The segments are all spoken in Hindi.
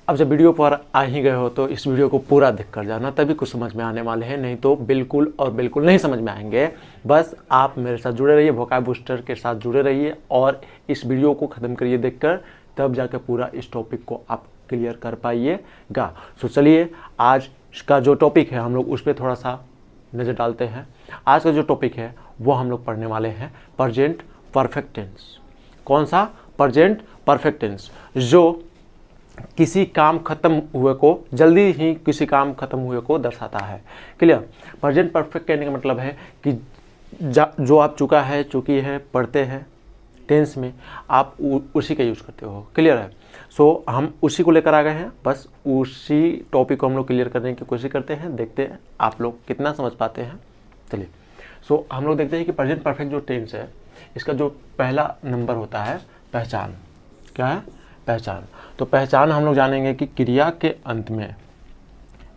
अब जब वीडियो पर आ ही गए हो तो इस वीडियो को पूरा देख कर जाना, तभी कुछ समझ में आने वाले हैं, नहीं तो बिल्कुल और बिल्कुल नहीं समझ में आएंगे। बस आप मेरे साथ जुड़े रहिए, वोकैब बूस्टर के साथ जुड़े रहिए और इस वीडियो को ख़त्म करिए देखकर, तब जाकर पूरा इस टॉपिक को आप क्लियर कर पाइएगा। तो चलिए आज का जो टॉपिक है हम लोग उस पर थोड़ा सा नज़र डालते हैं। आज का जो टॉपिक है वो हम लोग पढ़ने वाले हैं प्रेजेंट परफेक्ट टेंस। कौन सा? प्रेजेंट परफेक्ट टेंस, जो किसी काम खत्म हुए को, जल्दी ही किसी काम खत्म हुए को दर्शाता है। क्लियर? प्रेजेंट परफेक्ट कहने का मतलब है कि जो आप चुका है, चुकी है, पढ़ते हैं टेंस में, आप उसी का यूज़ करते हो। क्लियर है? सो हम उसी को लेकर आ गए हैं, बस उसी टॉपिक को हम लोग क्लियर करने की कोशिश करते हैं, देखते हैं आप लोग कितना समझ पाते हैं। चलिए, सो हम लोग देखते हैं कि प्रेजेंट परफेक्ट जो टेंस है, इसका जो पहला नंबर होता है पहचान। क्या है? पहचान। तो पहचान हम लोग जानेंगे कि क्रिया के अंत में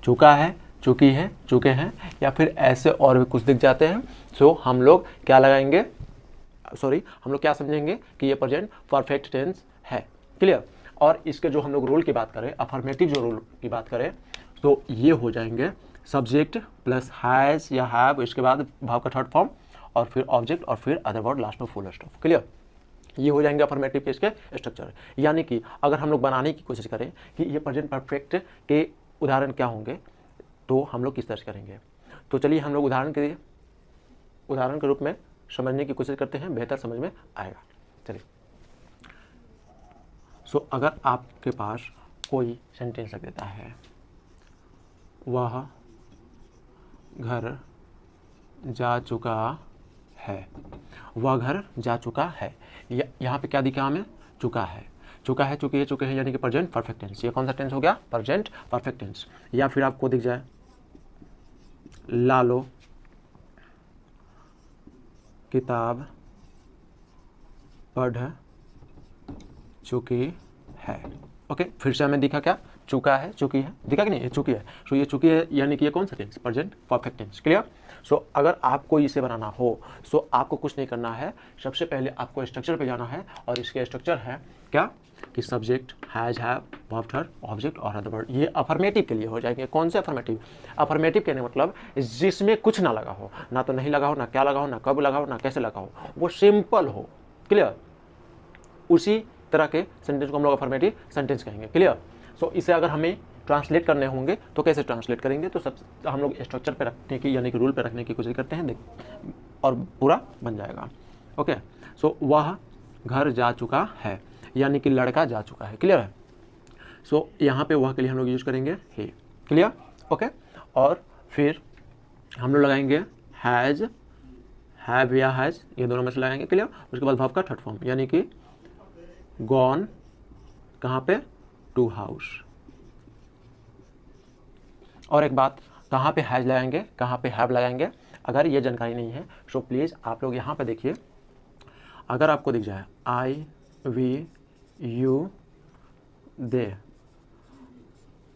चुका है, चुकी है, चुके हैं, या फिर ऐसे और भी कुछ दिख जाते हैं, सो हम लोग क्या लगाएंगे, हम लोग क्या समझेंगे कि ये प्रेजेंट परफेक्ट टेंस है। क्लियर? और इसके जो हम लोग रूल की बात करें, अफर्मेटिव जो रूल की बात करें, तो ये हो जाएंगे सब्जेक्ट प्लस हैज या हैव, इसके बाद भाव का थर्ड फॉर्म, और फिर ऑब्जेक्ट, और फिर अदर वर्ड लास्ट में फुल स्टॉप। क्लियर? ये हो जाएंगे अफर्मेटिव केस के स्ट्रक्चर। यानी कि अगर हम लोग बनाने की कोशिश करें कि ये प्रेजेंट परफेक्ट के उदाहरण क्या होंगे, तो हम लोग किस तरह से करेंगे। तो चलिए हम लोग उदाहरण के रूप में समझने की कोशिश करते हैं, बेहतर समझ में आएगा। चलिए, सो अगर आपके पास कोई सेंटेंस रख देता है, वह घर जा चुका है, वह घर जा चुका है, यहाँ पे क्या दिखा हमें? चुका है, चुका है, चुकी है, चुके हैं, यानी कि प्रेजेंट परफेक्ट टेंस। ये कौन सा टेंस हो गया? Present perfect tense. या फिर आपको दिख जाए लालो किताब पढ़ चुकी है। ओके, फिर से हमें दिखा क्या? चुका है, चुकी है, दिखा कि नहीं? ये चुकी है। सो ये चुकी है, यानी कि ये कौन सा tense? Present perfect tense. Clear? So अगर आपको इसे बनाना हो, सो आपको कुछ नहीं करना है, सबसे पहले आपको स्ट्रक्चर पे जाना है, और इसके स्ट्रक्चर है क्या? कि subject, has, have, verb third, object और अदर वर्ड। ये अफर्मेटिव के लिए हो जाएंगे। कौन से अफर्मेटिव? अफर्मेटिव कहने मतलब जिसमें कुछ ना लगा हो, ना तो नहीं लगा हो, ना क्या लगा हो, ना कब लगा हो, ना कैसे लगा हो, वो सिंपल हो। क्लियर? उसी तरह के सेंटेंस को हम लोग अफर्मेटिव सेंटेंस कहेंगे। क्लियर? सो इसे अगर हमें ट्रांसलेट करने होंगे तो कैसे ट्रांसलेट करेंगे, तो सब हम लोग स्ट्रक्चर पे रखने की, यानी कि रूल पे रखने की कोशिश करते हैं, और पूरा बन जाएगा। ओके, सो वह घर जा चुका है, यानी कि लड़का जा चुका है। क्लियर है? सो यहाँ पे वह के लिए हम लोग यूज करेंगे हे। क्लियर? ओके, और फिर हम लोग लगाएंगे हैज, हैव या हैज, ये दोनों में से लगाएंगे। क्लियर? उसके बाद वर्ब का थर्ड फॉर्म, यानी कि गॉन, कहाँ पे? To house. और एक बात, कहाँ पे हैज लगाएंगे, कहाँ पे हैव लगाएंगे, अगर ये जानकारी नहीं है तो प्लीज़ आप लोग यहाँ पे देखिए। अगर आपको दिख जाए आई, वी, यू, दे,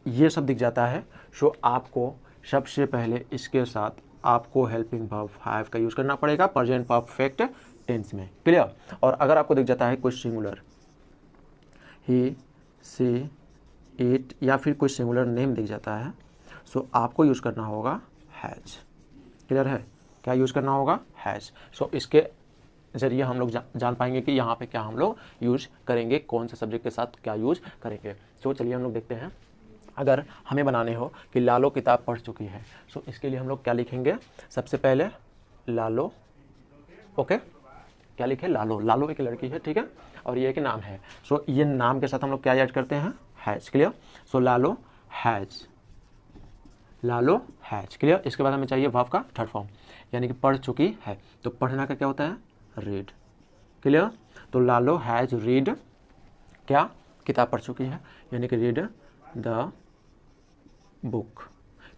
ये सब दिख जाता है, सो आपको सबसे पहले इसके साथ आपको हेल्पिंग वर्ब हैव का यूज़ करना पड़ेगा प्रेजेंट परफेक्ट टेंस में। क्लियर? और अगर आपको दिख जाता है कोई सिंगुलर, ही, सी, इट, या फिर कोई सिंगुलर नेम दिख जाता है, सो आपको यूज़ करना होगा हैज। क्लियर है? क्या यूज़ करना होगा? हैज। सो इसके ज़रिए हम लोग जान पाएंगे कि यहाँ पे क्या हम लोग यूज़ करेंगे, कौन से सब्जेक्ट के साथ क्या यूज़ करेंगे। सो चलिए हम लोग देखते हैं। अगर हमें बनाने हो कि लालो किताब पढ़ चुकी है, सो इसके लिए हम लोग क्या लिखेंगे? सबसे पहले लालो, ओके, क्या लिखे? लालो। लालो एक लड़की है, ठीक है, और ये एक नाम है। सो ये नाम के साथ हम लोग क्या ऐड करते हैं? हैज। क्लियर? सो लालो हैज, लालो हैज। क्लियर? इसके बाद हमें चाहिए वर्ब का थर्ड फॉर्म, यानी कि पढ़ चुकी है। तो पढ़ना का क्या होता है? रीड। क्लियर? तो लालो हैज रीड, क्या? किताब पढ़ चुकी है, यानी कि रीड द बुक।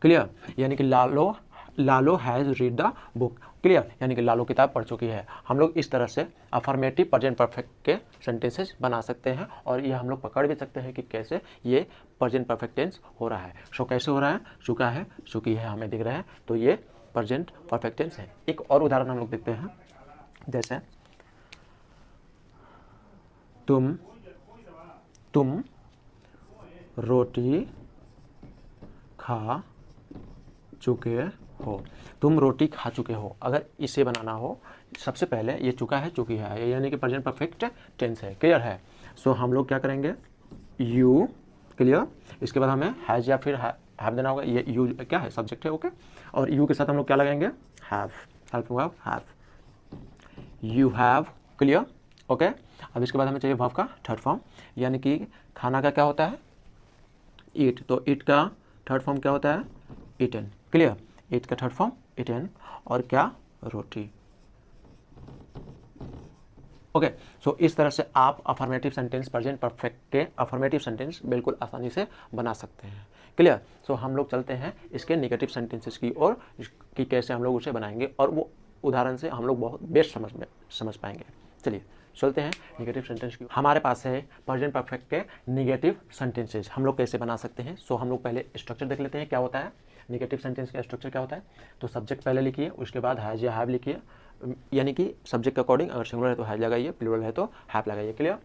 क्लियर? यानी कि लालो has read the book. Clear? यानी कि लालो किताब पढ़ चुकी है। हम लोग इस तरह से अफर्मेटिव प्रेजेंट परफेक्ट के सेंटेंसेस बना सकते हैं, और ये हम लोग पकड़ भी सकते हैं कि कैसे ये प्रेजेंट परफेक्ट टेंस हो रहा है। सो कैसे हो रहा है? चुका है, चुकी है, हमें दिख रहा है, तो ये प्रेजेंट परफेक्ट टेंस है। एक और उदाहरण हम लोग देखते हैं, जैसे तुम रोटी खा चुके हो। तुम रोटी खा चुके हो। अगर इसे बनाना हो, सबसे पहले ये चुका है, चुकी है, यानी कि प्रेजेंट परफेक्ट टेंस है। क्लियर है? सो हम लोग क्या करेंगे, यू। क्लियर? इसके बाद हमें हैज़ या फिर हैव देना होगा। ये यू क्या है, सब्जेक्ट है। ओके, और यू के साथ हम लोग क्या लगाएंगे, हैव। हेल्प हुआ have, you have. Clear? Okay, अब इसके बाद हमें चाहिए वर्ब का थर्ड फॉर्म, यानी कि खाना का क्या होता है, ईट। तो ईट का थर्ड फॉर्म क्या होता है, ईटन। क्लियर? ईट का थर्ड फॉर्म ईटन, और क्या, रोटी। ओके, सो इस तरह से आप अफर्मेटिव सेंटेंस, प्रेजेंट परफेक्ट के अफर्मेटिव सेंटेंस बिल्कुल आसानी से बना सकते हैं। क्लियर? सो हम लोग चलते हैं इसके नेगेटिव सेंटेंसेस की ओर, कि कैसे हम लोग उसे बनाएंगे, और वो उदाहरण से हम लोग बहुत बेस्ट समझ पाएंगे। चलिए चलते हैं नेगेटिव सेंटेंस की। हमारे पास है प्रेजेंट परफेक्ट के नेगेटिव सेंटेंसेस, हम लोग कैसे बना सकते हैं। सो हम लोग पहले स्ट्रक्चर देख लेते हैं क्या होता है। नेगेटिव सेंटेंस का स्ट्रक्चर क्या होता है, तो सब्जेक्ट पहले लिखिए, उसके बाद हैज या हैव लिखिए, यानी कि सब्जेक्ट के अकॉर्डिंग, अगर सिंगुलर है तो हैज लगाइए, प्लूरल है तो हैव लगाइए। क्लियर?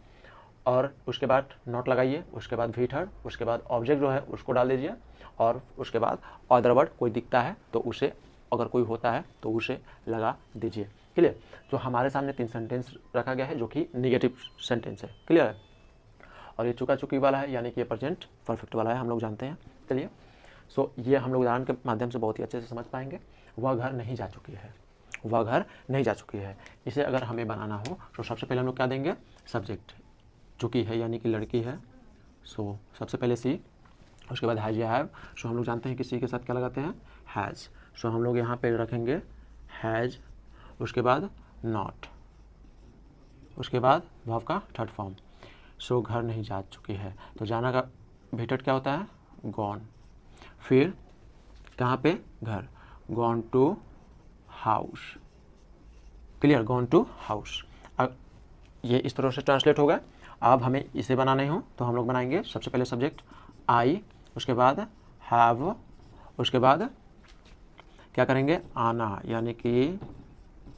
और उसके बाद नॉट लगाइए, उसके बाद वी थर्ड, उसके बाद ऑब्जेक्ट जो है उसको डाल दीजिए, और उसके बाद अदर वर्ड कोई दिखता है तो उसे, अगर कोई होता है तो उसे लगा दीजिए। क्लियर? तो हमारे सामने 3 सेंटेंस रखा गया है जो कि निगेटिव सेंटेंस है। क्लियर है? और ये चुका चुकी वाला है, यानी कि ये प्रेजेंट परफेक्ट वाला है, हम लोग जानते हैं। चलिए, सो ये हम लोग उदाहरण के माध्यम से बहुत ही अच्छे से समझ पाएंगे। वह घर नहीं जा चुकी है, वह घर नहीं जा चुकी है। इसे अगर हमें बनाना हो तो सबसे पहले हम लोग क्या देंगे, सब्जेक्ट। चुकी है यानी कि लड़की है, सो सबसे पहले सी। उसके बाद हैज या हैव, सो हम लोग जानते हैं कि सी के साथ क्या लगाते हैं, हैज़। सो हम लोग यहाँ पे रखेंगे हैज़। उसके बाद नॉट, उसके बाद वर्ब का थर्ड फॉर्म। सो घर नहीं जा चुकी है, तो जाना का भेटट क्या होता है, गॉन। फिर कहाँ पे, घर, gone to house. Clear? Gone to house. अब ये इस तरह से ट्रांसलेट होगा। अब हमें इसे बनाने हो तो हम लोग बनाएंगे सबसे पहले सब्जेक्ट आई, उसके बाद हैव, उसके बाद क्या करेंगे, आना, यानी कि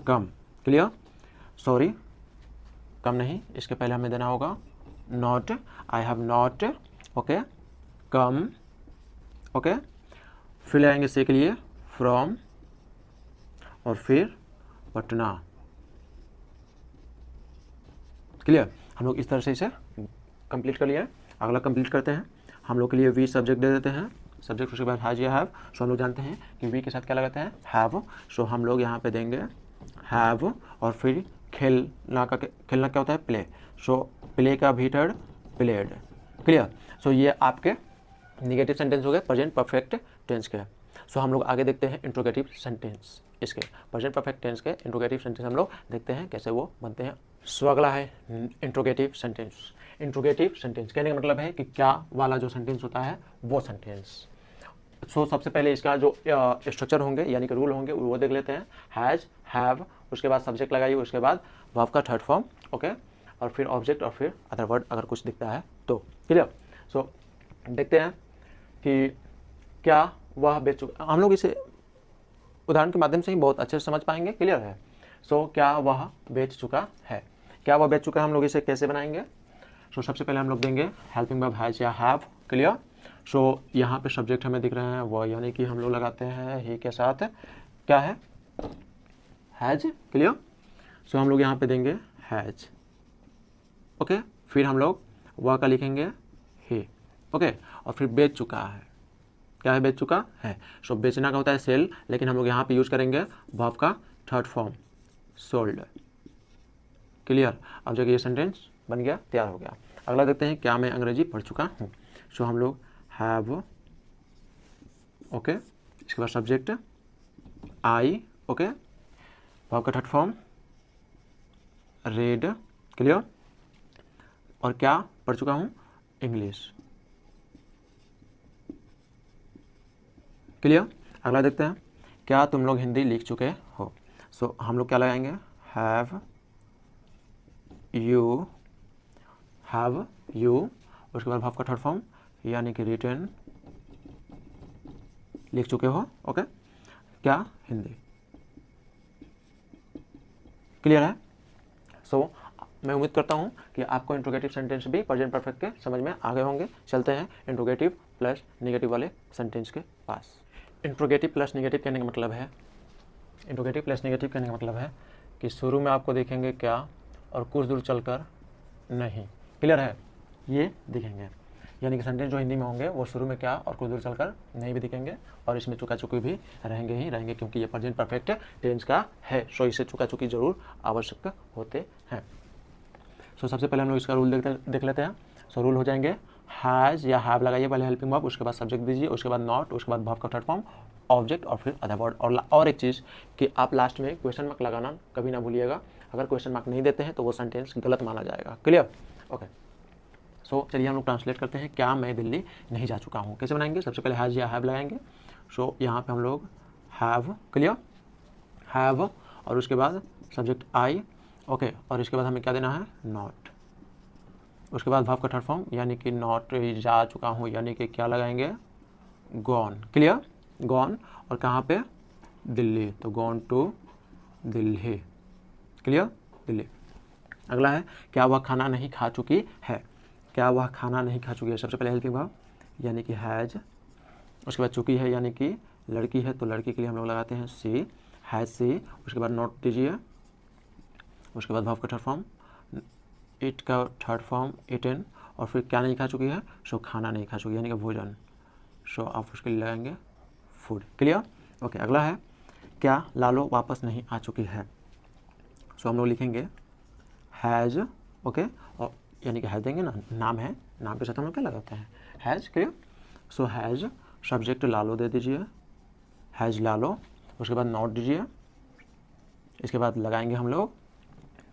कम। क्लियर? सॉरी, कम नहीं, इसके पहले हमें देना होगा not, I have not, okay, come, okay. फिर ले आएंगे से के लिए फ्रॉम, और फिर पटना। क्लियर? हम लोग इस तरह से इसे कंप्लीट कर लिया। अगला कंप्लीट करते हैं। हम लोग के लिए वी सब्जेक्ट दे देते हैं, सब्जेक्ट, उसके बाद हैज या हैव। सो हम लोग जानते हैं कि वी के साथ क्या लगाते हैं, हैव। सो हम लोग यहाँ पे देंगे हैव, और फिर खेलना का, खेलना क्या होता है, प्ले। सो प्ले का भीतर प्लेड। क्लियर? सो ये आपके निगेटिव सेंटेंस हो गए प्रेजेंट परफेक्ट टेंस के। सो हम लोग आगे देखते हैं इंट्रोगेटिव सेंटेंस। इसके प्रेजेंट परफेक्ट टेंस के इंट्रोगेटिव सेंटेंस हम लोग देखते हैं कैसे वो बनते हैं। सो अगला है इंट्रोगेटिव सेंटेंस। इंट्रोगेटिव सेंटेंस कहने का मतलब है कि क्या वाला जो सेंटेंस होता है वो सेंटेंस। सो सबसे पहले इसका जो स्ट्रक्चर होंगे, यानी कि रूल होंगे, वो देख लेते हैं। हैज, हैव, उसके बाद सब्जेक्ट लगाइए, उसके बाद वर्ब का थर्ड फॉर्म, ओके, और फिर ऑब्जेक्ट, और फिर अदर वर्ड अगर कुछ दिखता है तो। क्लियर? सो देखते हैं कि क्या वह बेच चुका, हम लोग इसे उदाहरण के माध्यम से ही बहुत अच्छे से समझ पाएंगे। क्लियर है? सो क्या वह बेच चुका है, क्या वह बेच चुका है, हम लोग इसे कैसे बनाएंगे। सो सबसे पहले हम लोग देंगे हेल्पिंग वर्ब हैज या हैव। क्लियर? सो यहाँ पे सब्जेक्ट हमें दिख रहे हैं वह, यानी कि हम लोग लगाते हैं ही के साथ क्या है, हैज। क्लियर? सो हम लोग यहाँ पे देंगे हैज, ओके। फिर हम लोग वह का लिखेंगे ही, ओके, और फिर बेच चुका है, क्या है, बेच चुका है। सो बेचना का होता है सेल, लेकिन हम लोग यहाँ पे यूज करेंगे वर्ब का थर्ड फॉर्म, सोल्ड। क्लियर? अब जब ये सेंटेंस बन गया, तैयार हो गया। अगला देखते हैं क्या मैं अंग्रेजी पढ़ चुका हूँ। सो हम लोग हैव, ओके, इसके बाद सब्जेक्ट आई, ओके, वर्ब का थर्ड फॉर्म रेड। क्लियर? और क्या पढ़ चुका हूँ, इंग्लिश। क्लियर? अगला देखते हैं क्या तुम लोग हिंदी लिख चुके हो। सो हम लोग क्या लगाएंगे, हैव यू, उसके बाद वर्ब का थर्ड फॉर्म, यानी कि रिटन, लिख चुके हो, ओके, क्या, हिंदी। क्लियर है? सो मैं उम्मीद करता हूँ कि आपको इंट्रोगेटिव सेंटेंस भी प्रेजेंट परफेक्ट के समझ में आ गए होंगे। चलते हैं इंट्रोगेटिव प्लस नेगेटिव वाले सेंटेंस के पास। इंट्रोगेटिव प्लस नेगेटिव कहने का मतलब है, इंट्रोगेटिव प्लस नेगेटिव कहने का मतलब है कि शुरू में आपको दिखेंगे क्या और कुछ दूर चलकर नहीं। क्लियर है? ये दिखेंगे, यानी कि सेंटेंस जो हिंदी में होंगे वो शुरू में क्या और कुछ दूर चलकर नहीं भी दिखेंगे, और इसमें चुका चुकी भी रहेंगे ही रहेंगे, क्योंकि ये प्रेजेंट परफेक्ट टेंस का है। सो इसे चुका चुकी जरूर आवश्यक होते हैं। सो सबसे पहले हम लोग इसका रूल देख लेते हैं। सो रूल हो जाएंगे, हैज़ या हैव लगाइए पहले हेल्पिंग वर्ब, उसके बाद सब्जेक्ट दीजिए, उसके बाद नॉट, उसके बाद वर्ब का थर्ड फॉर्म, ऑब्जेक्ट और फिर अदर वर्ड। और एक चीज़ कि आप लास्ट में क्वेश्चन मार्क लगाना कभी ना भूलिएगा। अगर क्वेश्चन मार्क नहीं देते हैं तो वो सेंटेंस गलत माना जाएगा। क्लियर? ओके। सो चलिए हम लोग ट्रांसलेट करते हैं। क्या मैं दिल्ली नहीं जा चुका हूँ कैसे बनाएंगे? सबसे पहले हैज़ या हैव लगाएंगे। सो यहाँ पे हम लोग हैव, क्लियर, हैव, और उसके बाद सब्जेक्ट आई, ओके, और इसके बाद हमें क्या देना है? नॉट। उसके बाद वर्ब का थर्ड फॉर्म, यानी कि नॉट जा चुका हूँ, यानी कि क्या लगाएंगे? गॉन। क्लियर? गॉन, और कहाँ पे? दिल्ली, तो gone to Delhi. Clear? Delhi. अगला है, क्या वह खाना नहीं खा चुकी है? क्या वह खाना नहीं खा चुकी है? सबसे पहले हेल्पिंग वर्ब, यानी कि हैज, उसके बाद चुकी है यानी कि लड़की है, तो लड़की के लिए हम लोग लगाते हैं सी, हैज सी। उसके बाद नॉट दीजिए, उसके बाद वर्ब का थर्ड फॉर्म, इट का थर्ड फॉर्म इटन, और फिर क्या नहीं खा चुकी है? सो खाना नहीं खा चुकी यानी कि भोजन। सो आप उसके लिए लगाएंगे फूड। क्लियर? ओके। अगला है, क्या लालो वापस नहीं आ चुकी है? सो हम लोग लिखेंगे हैज़, ओके, और यानी कि हैज़ देंगे ना, नाम है, नाम के साथ हम लोग क्या लगाते हैं? Has. Clear? So has, subject लालो दे दीजिए, हैज़ लालो, उसके बाद नॉट दीजिए, इसके बाद लगाएंगे हम लोग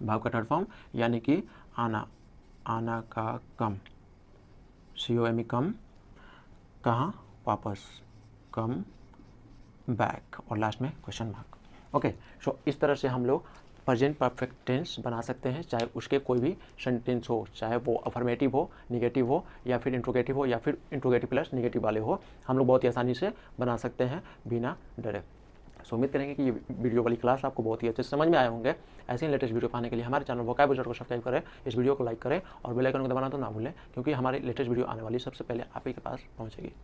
भाव का थर्ड फॉर्म, यानी कि आना, आना का कम, COME कम, कहाँ? वापस, कम बैक, और लास्ट में क्वेश्चन मार्क। ओके। सो इस तरह से हम लोग प्रेजेंट परफेक्ट टेंस बना सकते हैं, चाहे उसके कोई भी सेंटेंस हो, चाहे वो अफर्मेटिव हो, निगेटिव हो, या फिर इंट्रोगेटिव हो, या फिर इंट्रोगेटिव प्लस निगेटिव वाले हो। हम लोग बहुत ही आसानी से बना सकते हैं बिना डरे। सो उम्मीद करेंगे कि ये वीडियो वाली क्लास आपको बहुत ही अच्छे से समझ में आए होंगे। ऐसे ही लेटेस्ट वीडियो पाने के लिए हमारे चैनल वोकैबुलरी को सब्सक्राइब करें, इस वीडियो को लाइक करें और बेल आइकन को दबाना तो ना भूलें, क्योंकि हमारी लेटेस्ट वीडियो आने वाली सबसे पहले आप ही के पास पहुंचेगी। थैंक